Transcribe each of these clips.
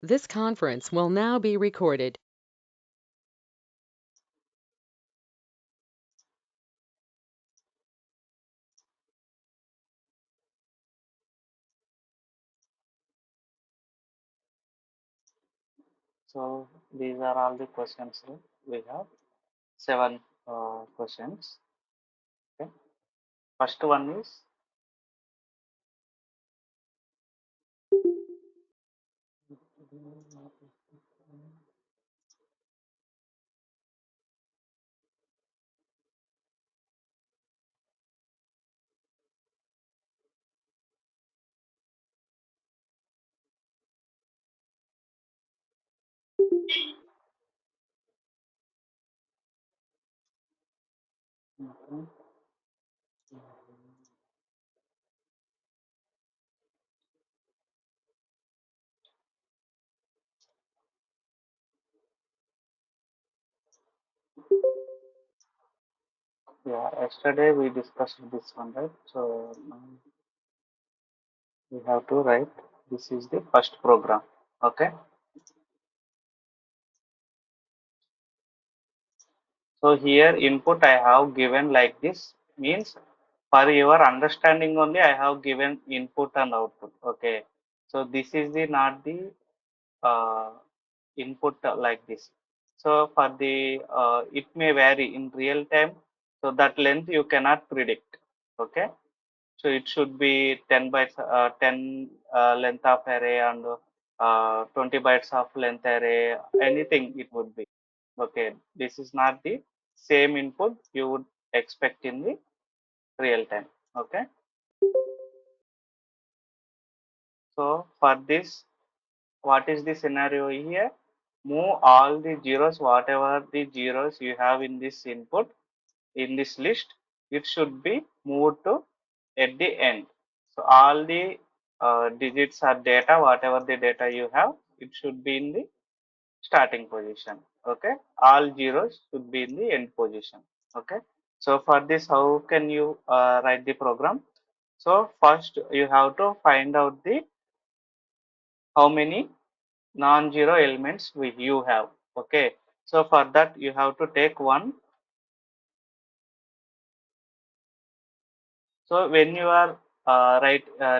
This conference will now be recorded. So these are all the questions. We have seven questions. Okay. First one is mhm. Yeah, yesterday we discussed this one, right? So now we have to write. This is the first program. Okay. So here input I have given like this means for your understanding only I have given input and output. Okay. So this is the not the uh, input like this. So for the it may vary in real time. So that length you cannot predict. Okay. So it should be 10 bytes, 10 length of array and 20 bytes of length array. Anything it would be. Okay. This is not the same input you would expect in the real time. Okay. So for this, what is the scenario here? Move all the zeros, whatever the zeros you have in this input, in this list, it should be moved to at the end. So all the digits or data, whatever the data you have, it should be in the starting position. Okay. All zeros should be in the end position. Okay. So for this, how can you write the program? So first you have to find out the how many non-zero elements you have. Okay. So for that you have to take one. So when you are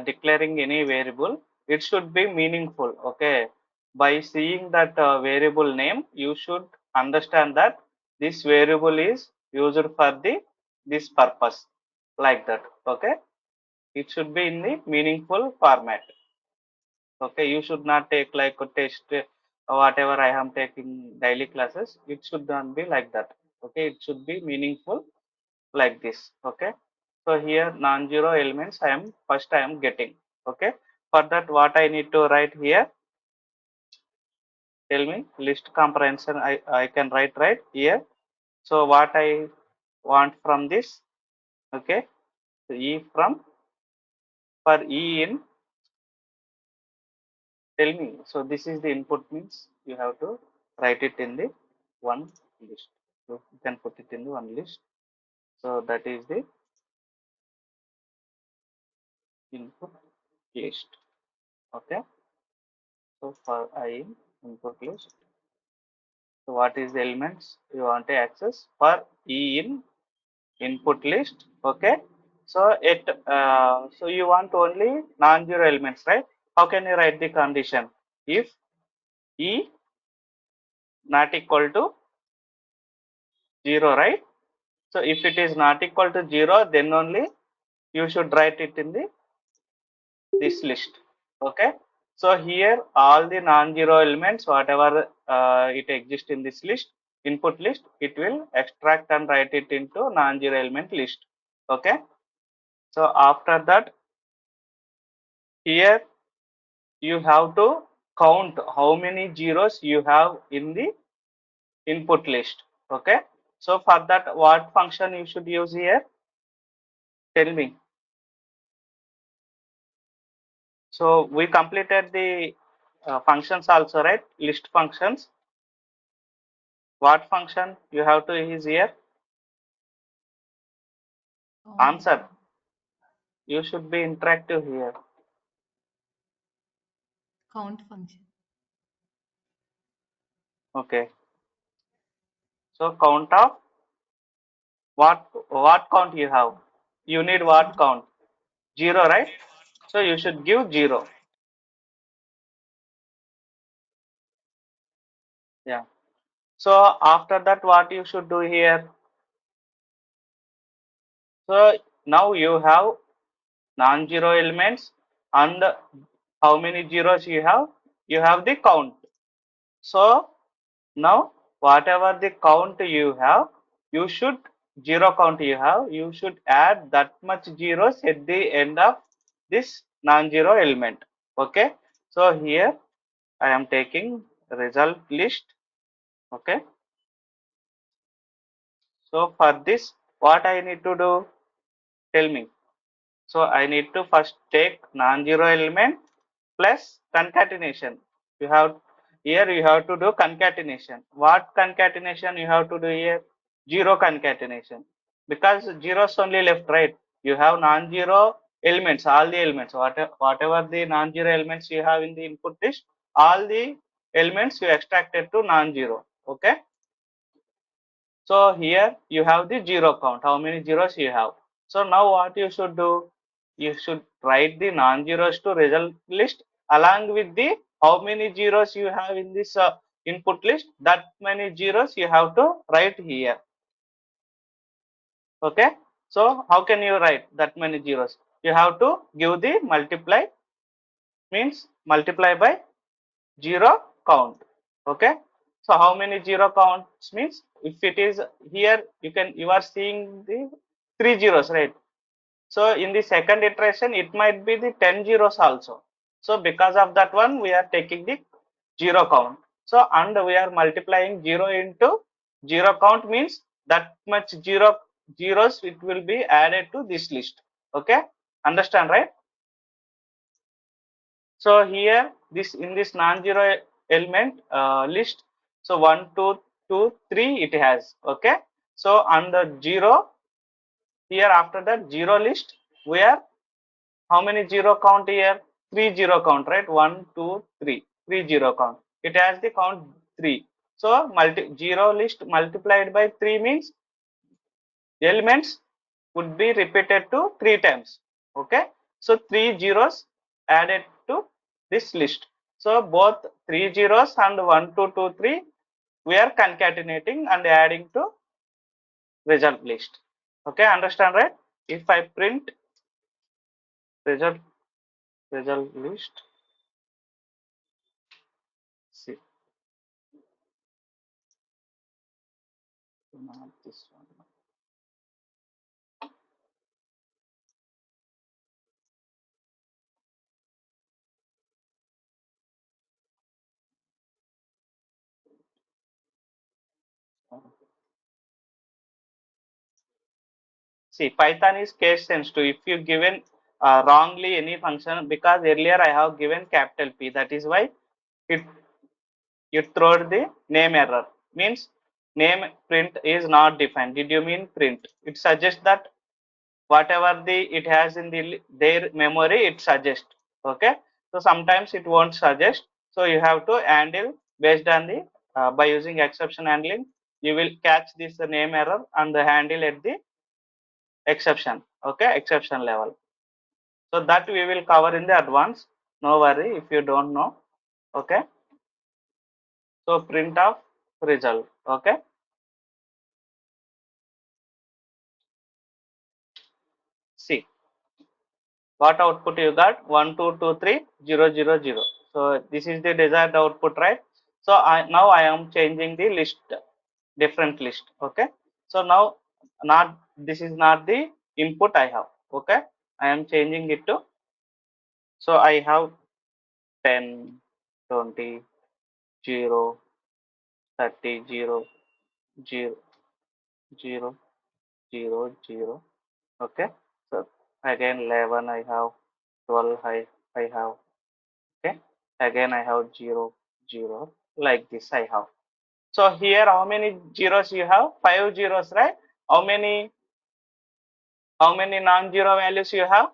declaring any variable, it should be meaningful. Okay. By seeing that variable name, you should understand that this variable is used for the this purpose, like that. Okay. It should be in the meaningful format. Okay. You should not take like a test whatever I am taking daily classes. It should not be like that. Okay. It should be meaningful like this. Okay. So here non-zero elements I am getting. Okay. For that what I need to write here? Tell me list comprehension I can write right here. So what I want from this? Okay. So E from for E in tell me. So this is the input means you have to write it in the one list. So you can put it in the one list. So that is the input list. Okay. So for I in input list. So what is the elements you want to access for E in input list? Okay. So so you want only non-zero elements, right? How can you write the condition? If E not equal to 0, right? So if it is not equal to 0, then only you should write it in the this list. Okay. So here all the non-zero elements, whatever it exists in this list, input list, it will extract and write it into non-zero element list. Okay. So after that, here you have to count how many zeros you have in the input list. Okay. So for that, what function you should use here? Tell me. So we completed the functions also, right? List functions. What function you have to use here? Answer. You should be interactive here. Count function. Okay. So count of what count you have? You need what count? 0, right? So you should give 0. Yeah. So after that, what you should do here? So now you have non-zero elements, and how many zeros you have? You have the count. So now whatever the count you have, you should zero count you have, you should add that much zeros at the end of this non-zero element. Okay. So here I am taking result list. Okay. So for this, what I need to do? Tell me. So I need to first take non-zero element plus concatenation. You have here you have to do concatenation. What concatenation you have to do here? Zero concatenation. Because zeros only left, right? You have non-zero elements, all the elements, whatever the non-zero elements you have in the input list, all the elements you extracted to non-zero. Okay. So here you have the zero count, how many zeros you have. So now what you should do? You should write the non-zeros to result list along with the how many zeros you have in this input list, that many zeros you have to write here. Okay. So how can you write that many zeros? You have to give the multiply, means multiply by zero count. Okay. So how many zero counts means, if it is here, you are seeing the 3 zeros, right? So in the second iteration it might be the 10 zeros also. So because of that one we are taking the zero count. So and we are multiplying 0 into zero count, means that much zeros it will be added to this list. Okay. Understand, right? So here this in this non-zero element list, so 1, 2, 2, 3 it has. Okay. So under 0, here after that 0 list, we are how many zero count here? 3 zero count, right? 1, 2, 3, 3 zero count. It has the count 3. So zero list multiplied by 3 means elements would be repeated to 3 times. Okay. So 3 zeros added to this list. So both 3 zeros and 1, 2, 2, 3 we are concatenating and adding to result list. Okay. Understand, right? If I print result list, see, not this one. See, Python is case sensitive. If you given wrongly any function, because earlier I have given capital P, that is why it you throw the name error. Means name print is not defined. Did you mean print? It suggests that whatever it has in their memory, it suggests. Okay. So sometimes it won't suggest. So you have to handle based on the by using exception handling. You will catch this name error and handle at the exception. Okay, exception level. So that we will cover in the advance. No worry if you don't know. Okay. So print of result. Okay. See what output you got: 1, 2, 2, 3, 0, 0, 0. So this is the desired output, right? So now I am changing the list, different list. Okay. So now not this is not the input I have. Okay. I am changing it to, so I have 10, 20, 0, 30, 0, 0, 0, 0, 0. Okay. So again 11 I have, 12 I have. Okay. Again I have 0, 0, like this I have. So here how many zeros you have? 5 zeros, right? How many non-zero values you have?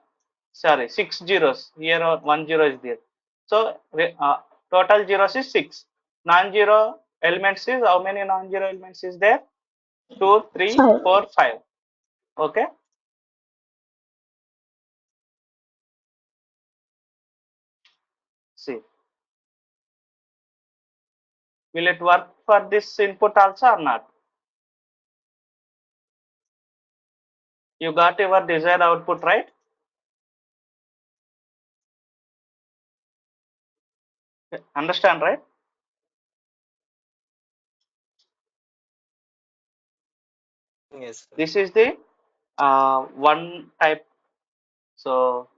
Sorry, 6 zeros. Here 1 zero is there. So total zeros is 6. Non-zero elements is, how many non-zero elements is there? 2, 3, 5. 4, 5. Okay. See, will it work for this input also or not? You got your desired output, right? Understand, right? Yes, sir. This is the one type. So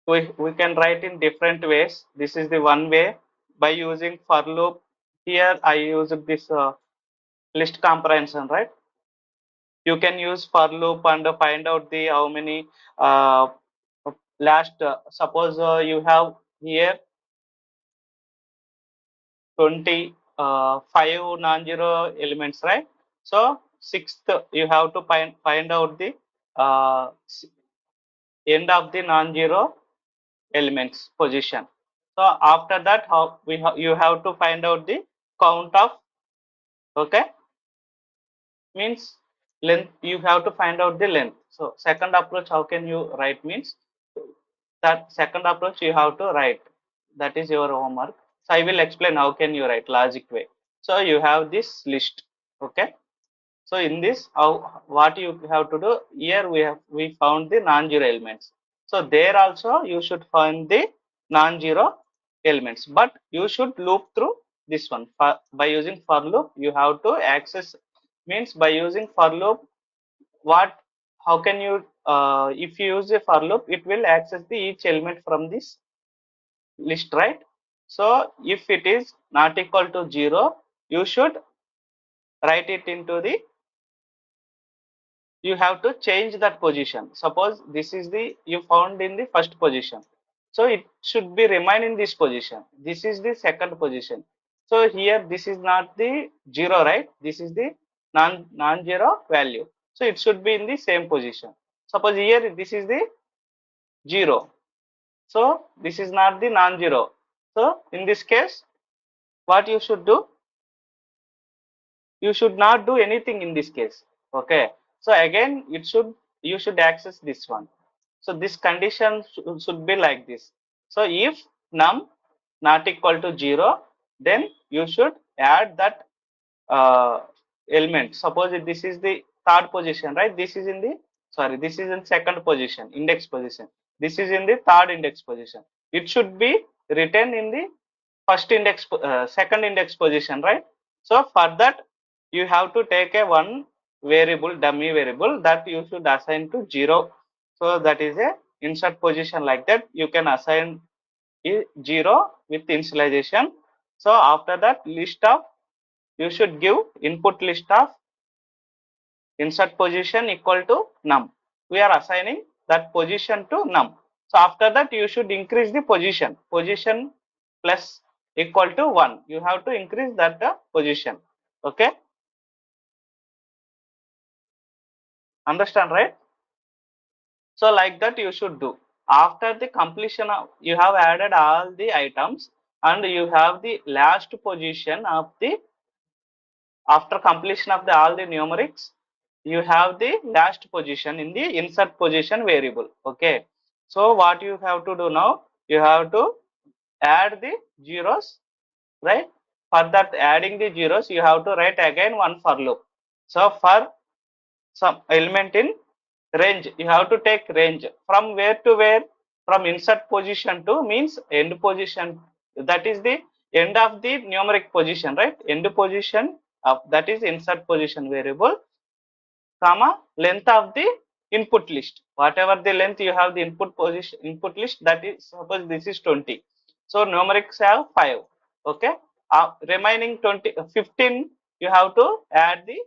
we can write in different ways. This is the one way by using for loop. Here I use this list comprehension, right? You can use for loop and find out the how many uh, last suppose you have here 25 non-zero elements, right? So sixth you have to find out the uh, end of the non-zero elements position. So after that, how you have to find out the count of, okay, means length. You have to find out the length. So second approach, how can you write means that second approach you have to write. That is your homework. So I will explain how can you write logic way. So you have this list, okay. So in this, how what you have to do here, we found the non-zero elements. So there also you should find the non-zero elements, but you should loop through this one. By using for loop, you have to access, means by using for loop, what how can you if you use a for loop, it will access the each element from this list, right? So if it is not equal to 0, you should write it into the, you have to change that position. Suppose this is the you found in the first position, so it should be remain in this position. This is the second position. So here this is not the 0, right? This is the non-zero value. So it should be in the same position. Suppose here this is the 0. So this is not the non-zero. So in this case, what you should do? You should not do anything in this case. Okay. So again, you should access this one. So this condition should be like this. So if num not equal to 0, then you should add that uh, element. Suppose if this is the third position, right? This is in the, sorry, this is in second position, index position. This is in the third index position. It should be written in the first index, second index position, right? So for that, you have to take a one variable, dummy variable, that you should assign to 0. So that is a insert position. Like that you can assign 0 with initialization. So after that, list of, you should give input list of insert position equal to num. We are assigning that position to num. So after that, you should increase the position plus equal to 1. You have to increase that position. Okay, understand, right? So like that you should do. After the completion of, you have added all the items and you have the last position of the, after completion of the all the numerics, you have the last position in the insert position variable. Okay, so what you have to do now, you have to add the zeros, right? For that adding the zeros, you have to write again one for loop. So for some element in range, you have to take range from where to where, from insert position to means end position, that is the end of the numeric position, right? End position of that is insert position variable, comma length of the input list, whatever the length you have the input position input list, that is suppose this is 20, so numerics have 5. Okay, remaining 20 15 you have to add the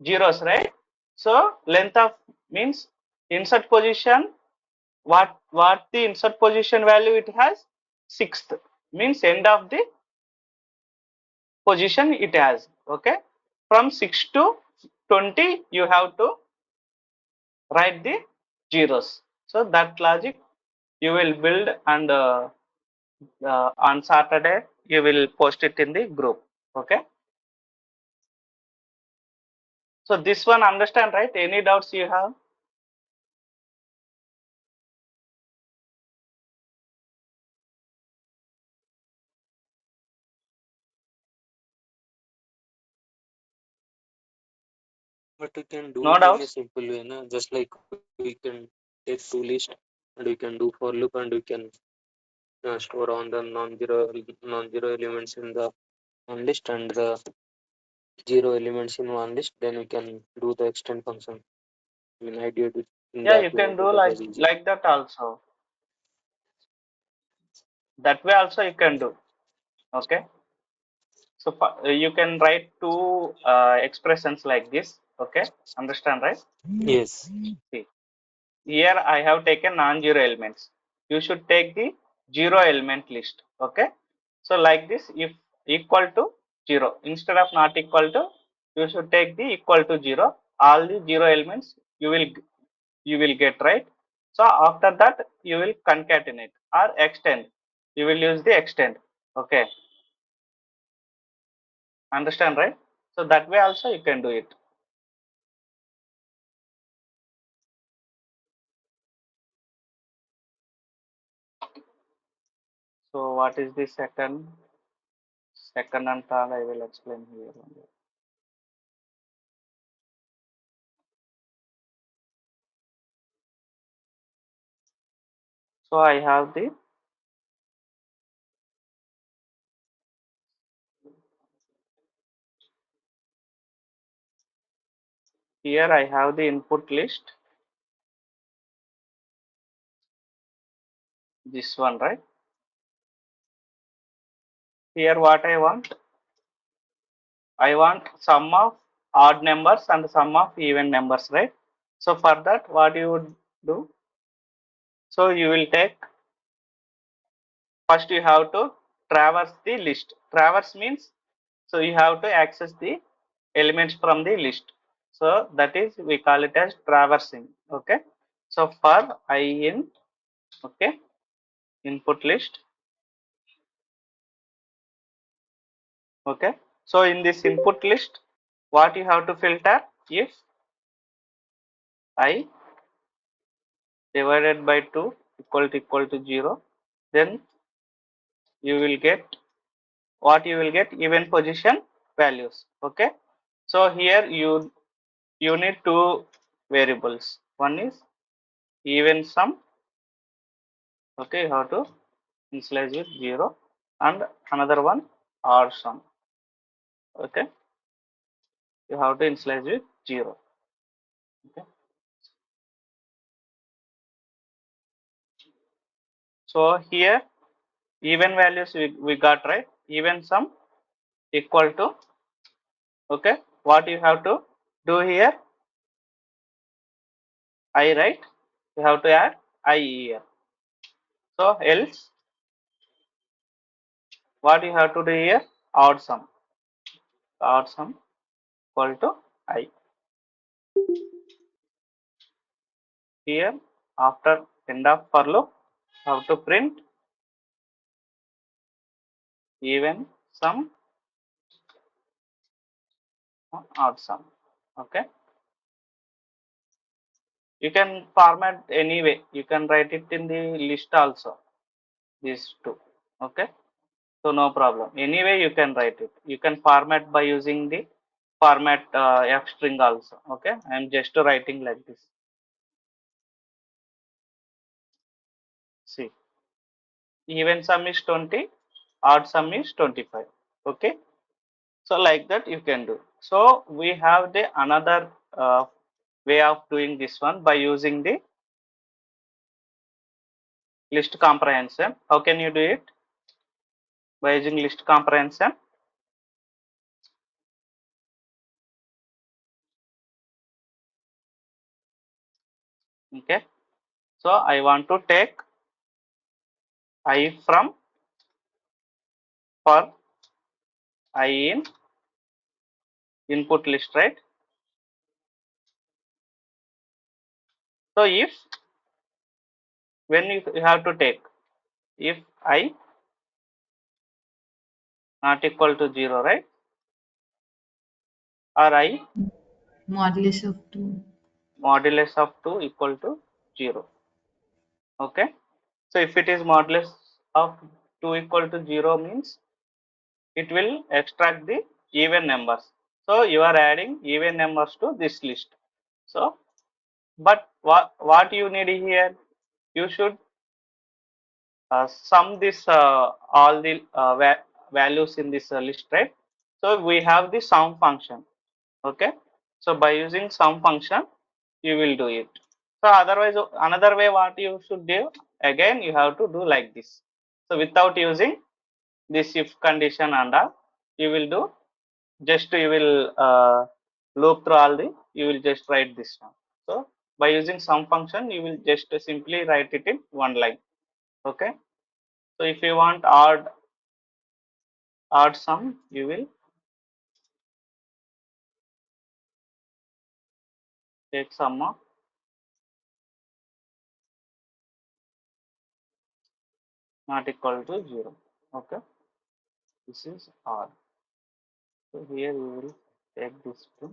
zeros, right? So length of means insert position, what the insert position value it has, sixth, means end of the position it has. Okay, from 6 to 20 you have to write the zeros. So that logic you will build and on Saturday you will post it in the group. Okay. So this one understand, right? Any doubts you have? But we can do No it in a doubts? simple way, na? Just like we can take two list and we can do for loop and we can store on the non-zero elements in the one list and the zero elements in one list. Then we can do the extend function. I mean, I did it in Yeah, that you way. can Also, do that was easy. like that also. That way also you can do. Okay. So you can write two expressions like this. Okay. Understand, right? Yes. See, here I have taken non-zero elements. You should take the zero element list. Okay. So like this, if equal to 0 instead of not equal to, you should take the equal to 0. All the zero elements you will get, right. So after that you will concatenate or extend. You will use the extend. Okay. Understand, right? So that way also you can do it. So what is the second and third I will explain here only. So I have the here I have the input list, this one, right. Here what I want sum of odd numbers and sum of even numbers, right. So for that what you would do, so you will take, first you have to traverse the list. Traverse means, so you have to access the elements from the list. So that is, we call it as traversing. Okay. So for I in, okay, input list. Okay. So in this input list, what you have to filter, if I divided by 2 equal to 0, then you will get, what you will get, even position values. Okay. So here you need two variables. One is even sum. Okay, you have to initialize with 0, and another one odd sum. Okay, you have to initialize with 0. Okay. So here even values we got, right. Even sum equal to, okay, what you have to do here, I, right. You have to add I here. So else what you have to do here, odd sum equal to I. Here after end of for loop, have to print even sum odd sum. Okay. You can format anyway. You can write it in the list also. These two. Okay. So no problem. Anyway, you can write it. You can format by using the format f string also. Okay. I am just writing like this. See, even sum is 20, odd sum is 25. Okay. So like that you can do. So we have the another way of doing this one by using the list comprehension. How can you do it? By using list comprehension. Okay. So I want to take I from, for I in input list, right. So if, when you have to take, if I not equal to 0, right? Or I Modulus of 2. modulus of 2 equal to 0. Okay. So if it is modulus of 2 equal to 0 means it will extract the even numbers. So you are adding even numbers to this list. So, but what you need here, you should sum this all the values in this list, right? So we have the sum function. Okay. So by using sum function, you will do it. So otherwise, another way what you should do, again you have to do like this. So without using this if condition and all, you will do just you will loop through all the, you will just write this one. So by using sum function, you will just simply write it in one line. Okay. So if you want odd sum, you will take sum of not equal to 0. Okay. This is odd. So here we will take this to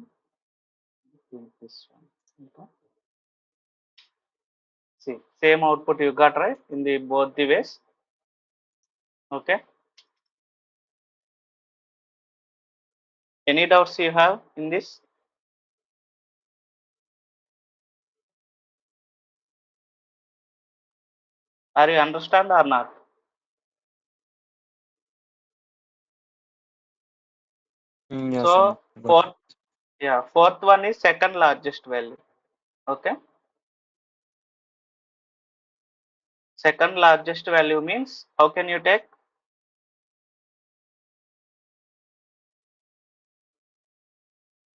this one. Okay. See, same output you got, right, in the both the ways. Okay. Any doubts you have in this? Are you understand or not? Yes, So got it. fourth one is second largest value. Okay. Second largest value means how can you take?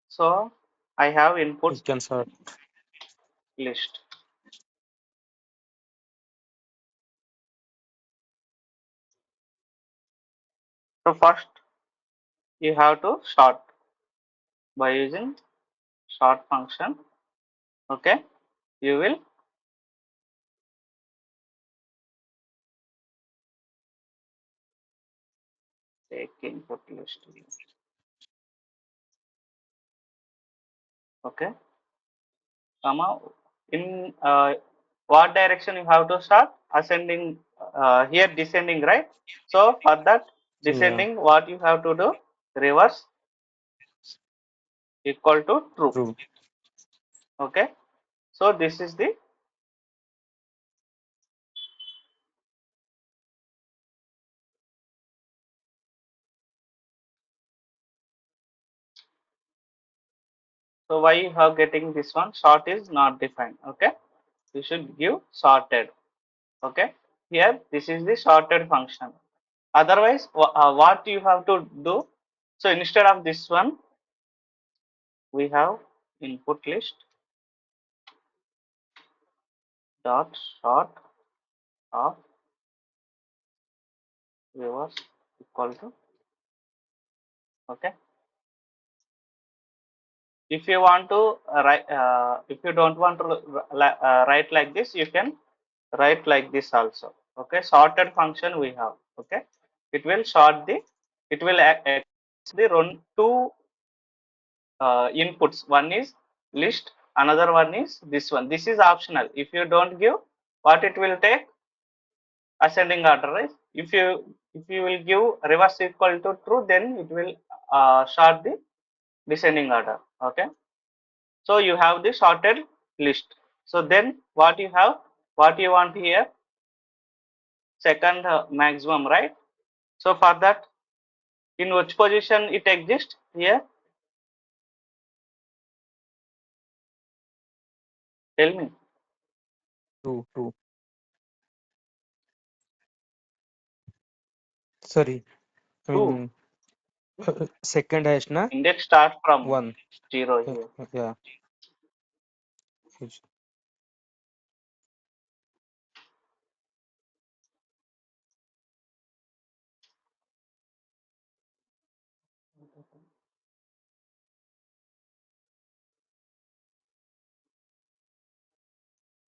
So I have input You can sort. list. So first you have to sort by using sort function. Okay. You will take input list. Okay. Comma in what direction you have to start? Ascending, here descending, right? So for that Yeah, descending, what you have to do? Reverse equal to true. true. Okay. So this is the, so why you have getting this one? Sort is not defined. Okay. You should give sorted. Okay. Here this is the sorted function. Otherwise, what you have to do? So instead of this one, we have input list dot sort of reverse equal to, okay. If you want to write, if you don't want to write like this, you can write like this also. Okay. Sorted function we have. Okay. It will sort the, it will the run two inputs. One is list, another one is this one. This is optional. If you don't give, what it will take? Ascending order, right? If you will give reverse equal to true, then it will sort the descending order. Okay. So you have the sorted list. So then what you have, what you want here, second maximum, right? So for that, in which position it exists here? Tell me. True, true. Sorry. I Two. mean, second hash na Index starts from 1. 0 Yeah, here. yeah. It's-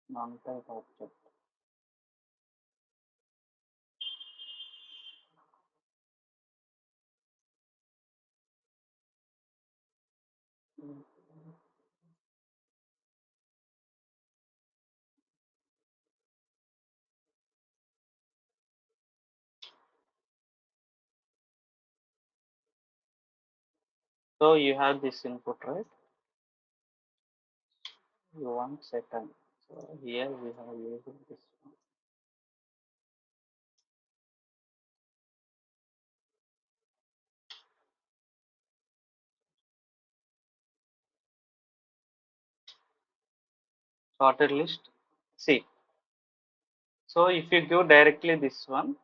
Non-type object. So you have this input, right? You want second. So here we have used this one. Sorted list. See. So if you give directly this one,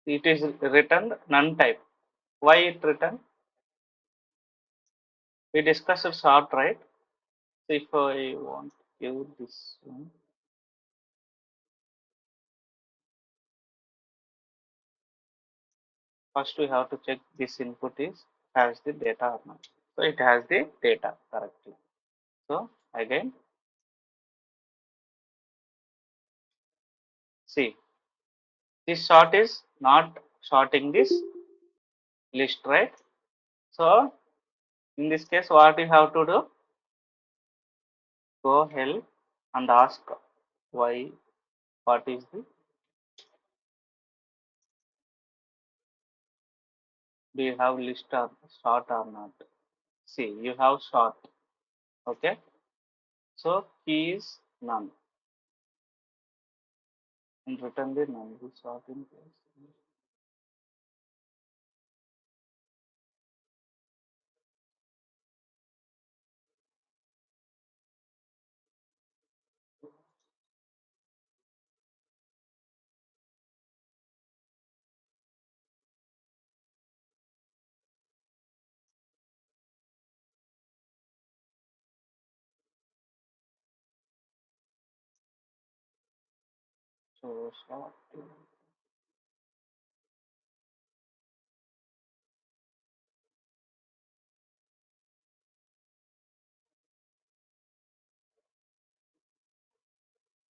it is returned none type. Why it returned? We discussed sort, right? So if I want to give this one, first we have to check this input is has the data or not. So it has the data correctly. So again, see, this sort is not sorting this list, right? So in this case, what you have to do? Go help and ask why, what is the, do you have list or sort or not? See, you have sort, okay? So key is none and return the none, the sort in place. So sort,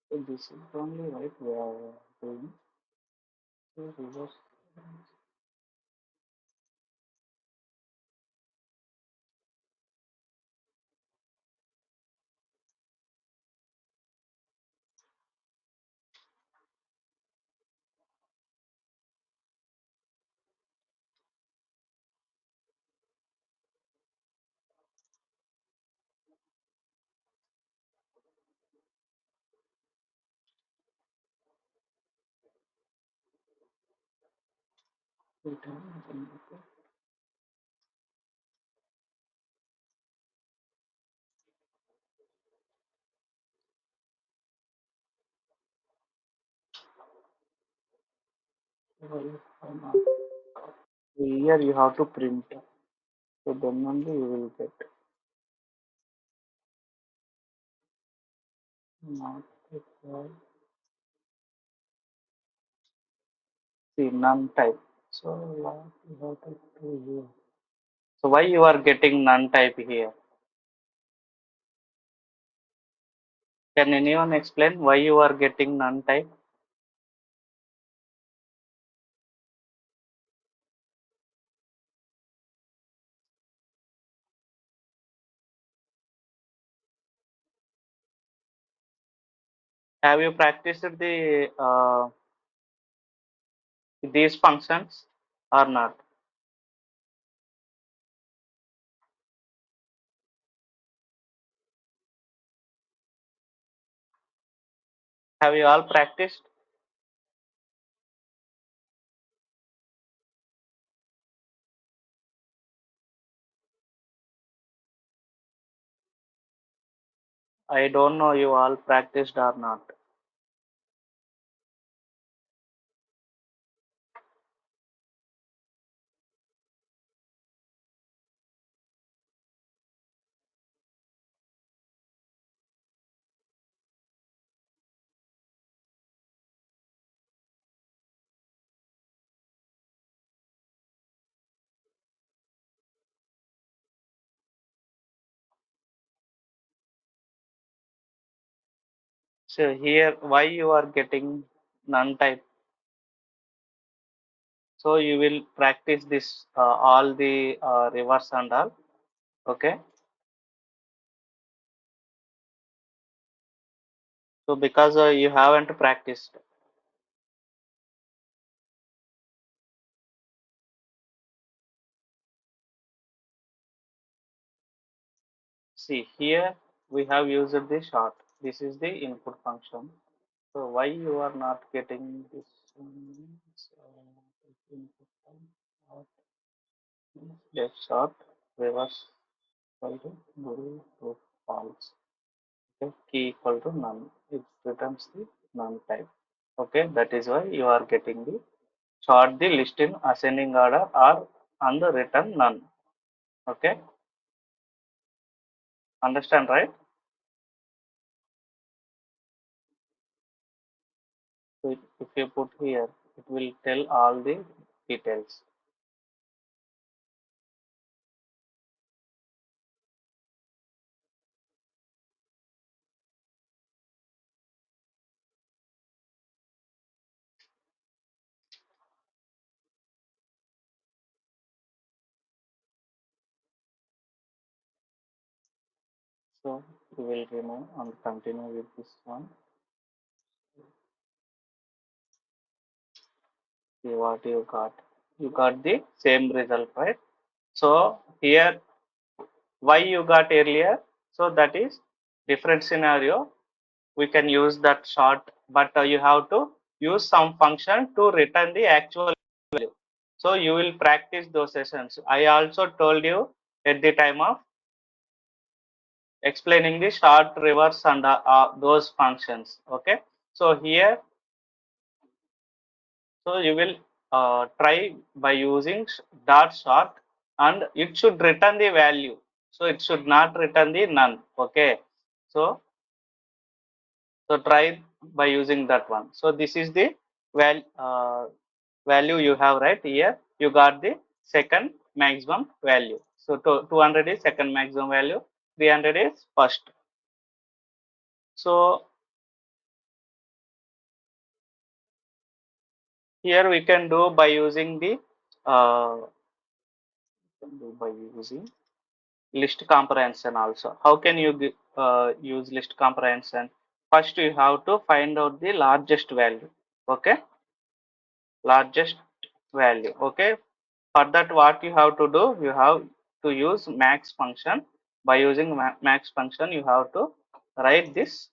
so this is only right we are doing. So reverse. Here you have to print. So then only you will get not equal. See none type. So what you have to do here? So why you are getting none type here? Can anyone explain why you are getting none type? Have you practiced these functions or not? Have you all practiced? I don't know you all practiced or not. So here why you are getting none type? So you will practice this all the reverse and all. Okay. So because you haven't practiced. See here we have used the short. This is the input function. So why you are not getting this? Input left short reverse equal to blue to false. Okay, key equal to none. It returns the none type. Okay, that is why you are getting the sort the list in ascending order or and the return none. Okay, understand right? So if you put here, it will tell all the details. So we will remove and continue with this one. See what you got. You got the same result, right? So here why you got earlier? So that is different scenario. We can use that short, but you have to use some function to return the actual value. So you will practice those sessions. I also told you at the time of explaining the short, reverse and those functions. Okay. So here, so you will try by using dot short and it should return the value. So it should not return the none. Okay. So try by using that one. So this is the value you have right here. You got the second maximum value. So 200 is second maximum value. 300 is first. So here we can do by using the by using list comprehension also. How can you use list comprehension? First you have to find out the largest value. Okay, largest value. Okay, for that what you have to do, you have to use max function. By using max function you have to write this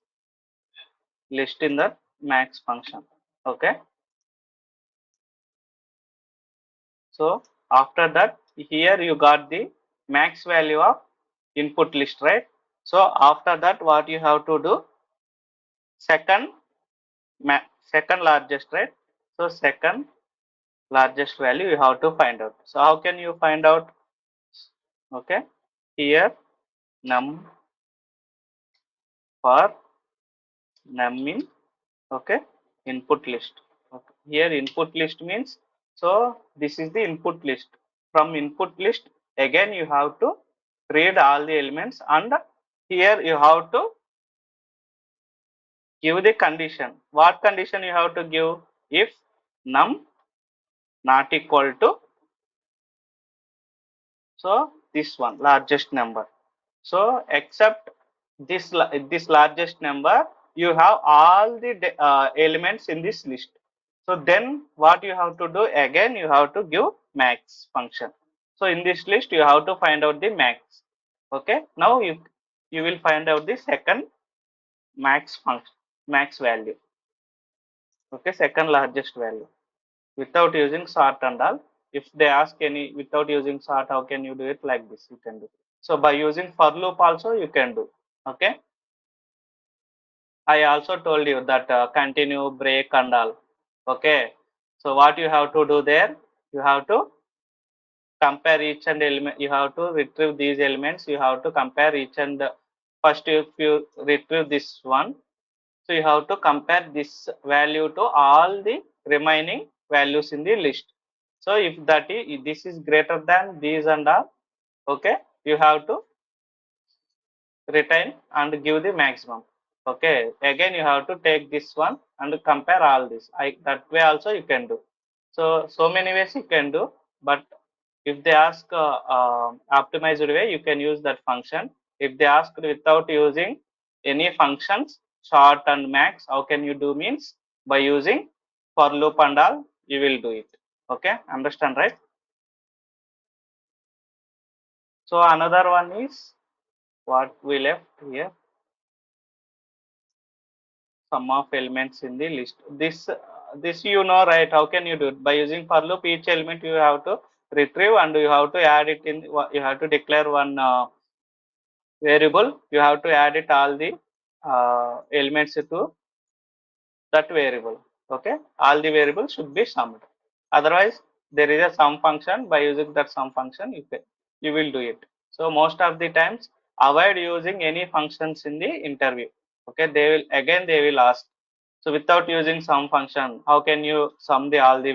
list in the max function. Okay, so after that here you got the max value of input list, right? So after that what you have to do, second second largest, right? So second largest value you have to find out. So how can you find out? Okay, here num for num in, okay, input list. Okay. Here input list means, so this is the input list. From input list again you have to read all the elements and here you have to give the condition. What condition you have to give? If num not equal to, so this one largest number. So except this largest number, you have all the elements in this list. So then what you have to do, again you have to give max function. So in this list you have to find out the max. Okay, now you will find out the second max function, max value. Okay, second largest value without using sort and all. If they ask any without using sort, how can you do it? Like this you can do. So by using for loop also you can do. Okay, I also told you that continue, break and all. Okay, so what you have to do there, you have to compare each and element. You have to retrieve these elements. You have to compare each and first if you retrieve this one, so you have to compare this value to all the remaining values in the list. So if that is, this is greater than these and all, okay, you have to retain and give the maximum. Okay, again you have to take this one and compare all this. That way also you can do. So many ways you can do, but if they ask optimized way, you can use that function. If they ask without using any functions, short and max, how can you do means by using for loop and all, you will do it. Okay, understand, right? So another one is what we left here, sum of elements in the list. This you know, right? How can you do it? By using for loop, each element you have to retrieve and you have to add it in. You have to declare one variable. You have to add it all the elements to that variable. Okay, all the variables should be summed. Otherwise, there is a sum function. By using that sum function, you will do it. So most of the times, avoid using any functions in the interview. Okay, they will ask. So without using sum function, how can you sum the all the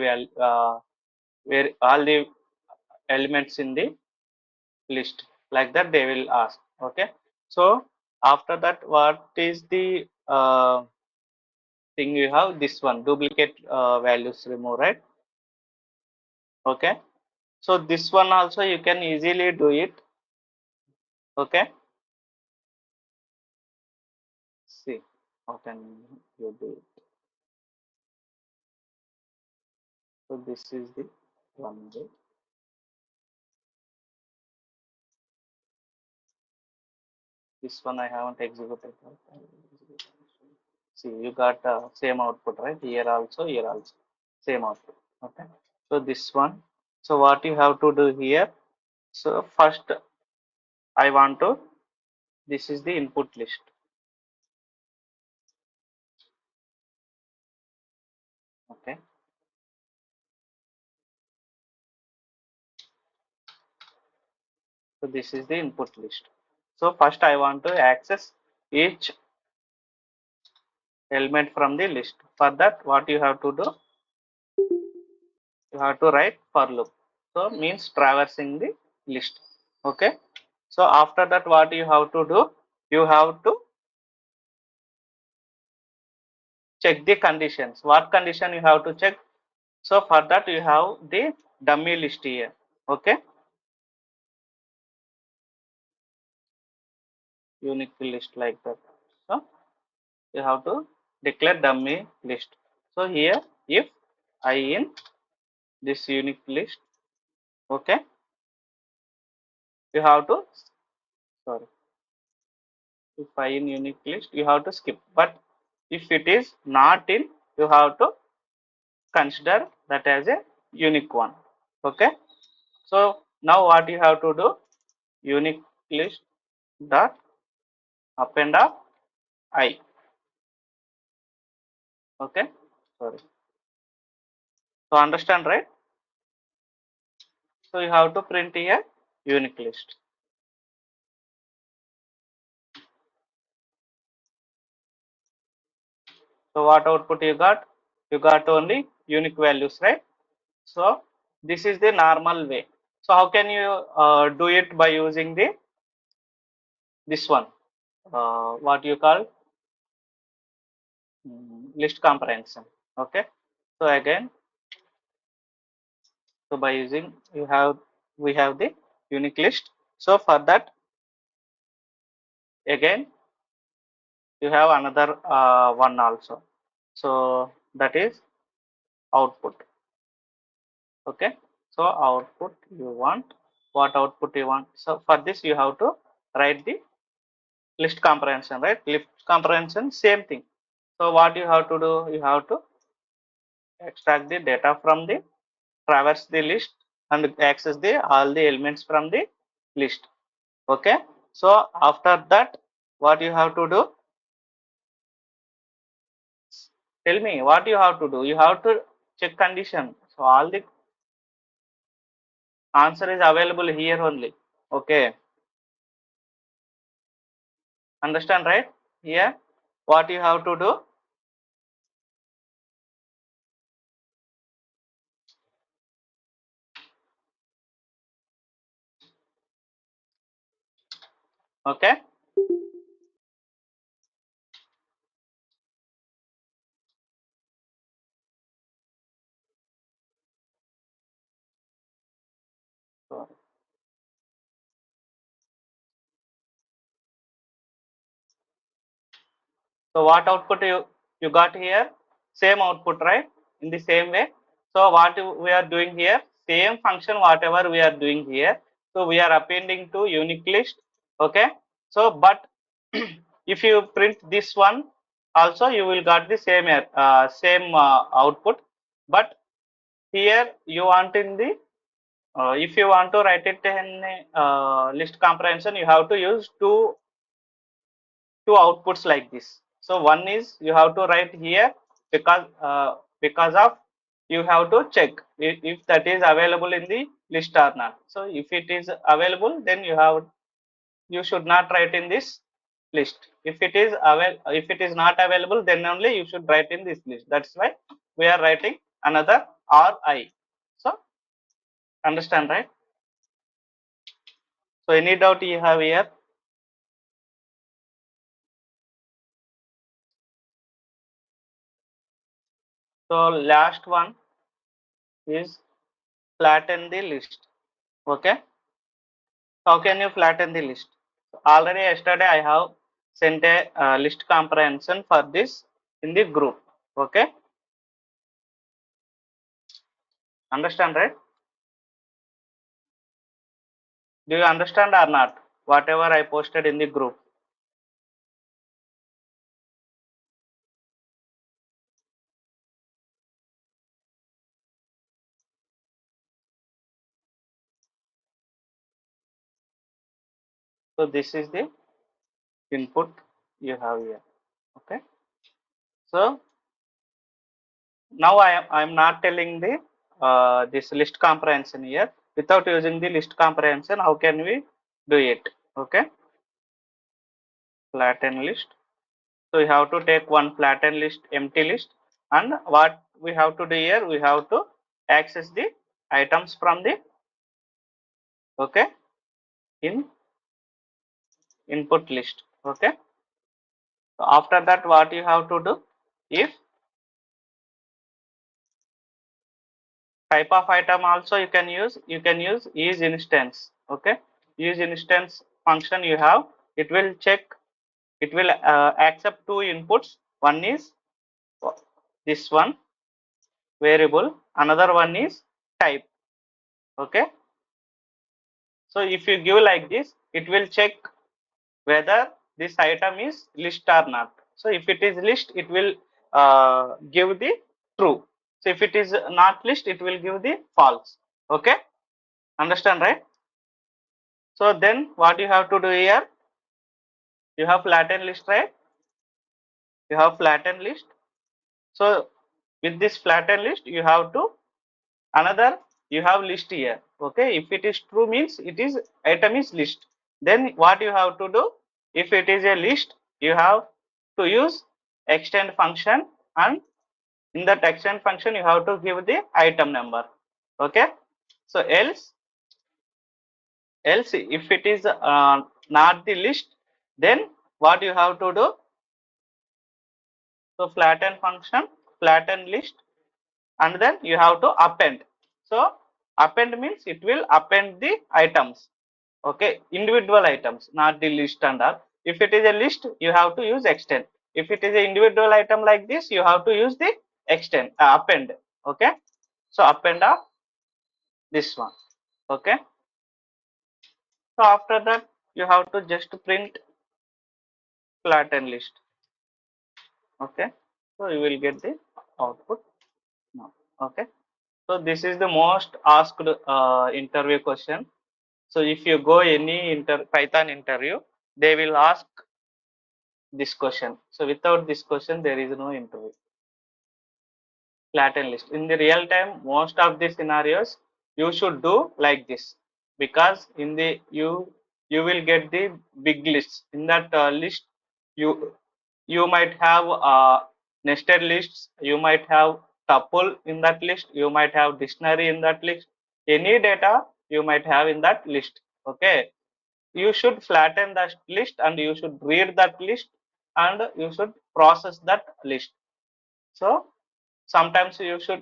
where all the elements in the list? Like that, they will ask. Okay. So after that, what is the thing you have? This one, duplicate values remove, right? Okay. So this one also you can easily do it. Okay. See, how can you do it? So this is the one way. This one I haven't executed. See, you got same output, right? Here also, same output. Okay. So this one. So what you have to do here? So first, I want to. This is the input list. Okay. So this is the input list. So first I want to access each element from the list. For that, what you have to do? You have to write for loop. So means traversing the list. Okay. So after that, what you have to do? You have to check the conditions. What condition you have to check? So for that, you have the dummy list here. Okay. Unique list like that. So you have to declare dummy list. So here, if I in this unique list, okay, you have to, sorry, if I in unique list, you have to skip. But if it is not in, you have to consider that as a unique one. Okay. So now what you have to do? Unique list dot append of I. Okay. Sorry. So understand, right? So you have to print here unique list. So what output you got? You got only unique values, right? So this is the normal way. So how can you do it by using the this one? What you call list comprehension. Okay. So again, so by using we have the unique list. So for that, again you have another one also. So that is output. Okay. So output you want, what output you want? So for this you have to write the list comprehension, right? List comprehension, same thing. So what you have to do? You have to extract the data from the, traverse the list and access the all the elements from the list. Okay. So after that, what you have to do? Tell me what you have to do. You have to check condition. So all the answer is available here only. Okay. Understand, right? Here, what you have to do? Okay. So what output you got here? Same output, right? In the same way. So what we are doing here, same function whatever we are doing here. So we are appending to unique list. Okay. So but if you print this one also, you will got the same output. But here you want in the if you want to write it in list comprehension, you have to use two outputs like this. So one is you have to write here because of you have to check if that is available in the list or not. So if it is available, then you should not write in this list. If it is not available, then only you should write in this list. That's why we are writing another RI. So understand, right? So any doubt you have here? So last one is flatten the list. Okay. How can you flatten the list? Already yesterday I have sent a list comprehension for this in the group. Okay. Understand, right? Do you understand or not? Whatever I posted in the group. So this is the input you have here. Okay. So now I am not telling the this list comprehension here. Without using the list comprehension, how can we do it? Okay. Flatten list. So we have to take one flatten list, empty list, and what we have to do here, we have to access the items from the okay in input list. Okay. So after that, what you have to do, if type of item also you can use is instance. Okay, use instance function you have, it will check, it will accept two inputs. One is this one variable, another one is type. Okay. So if you give like this, it will check whether this item is list or not. So if it is list, it will give the true. So if it is not list, it will give the false. Okay, understand, right? So then what you have to do here, you have flatten list, right? You have flatten list. So with this flatten list, you have to another, you have list here. Okay, if it is true means it is item is list. Then what you have to do, if it is a list, you have to use extend function, and in that extend function you have to give the item number. Okay. So else if it is not the list, then what you have to do, so flatten function, flatten list, and then you have to append. So append means it will append the items. Okay, individual items, not the list and all. If it is a list, you have to use extend. If it is an individual item like this, you have to use the extend append. Okay, so append of this one. Okay, so after that you have to just print flatten list. Okay, so you will get the output now. Okay, so this is the most asked interview question. So if you go any Python interview, they will ask this question. So without this question, there is no interview. Flatten list. In the real time, most of the scenarios you should do like this, because in the you will get the big lists. In that list, you might have nested lists. You might have tuple in that list. You might have dictionary in that list. Any data you might have in that list. Okay, you should flatten that list and you should read that list and you should process that list. So sometimes you should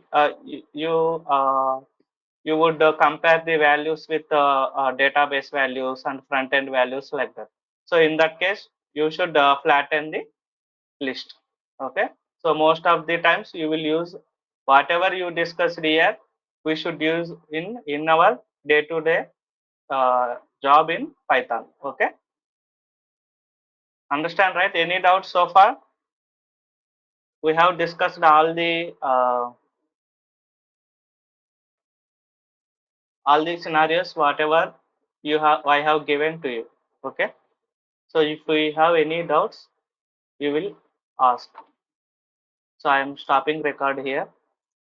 you would compare the values with database values and front end values like that. So in that case, you should flatten the list. Okay, so most of the times you will use whatever you discussed here, we should use in our day-to-day job in Python. Okay, understand, right? Any doubts so far? We have discussed all the scenarios whatever I have given to you. Okay, so if we have any doubts, you will ask. So I am stopping record here.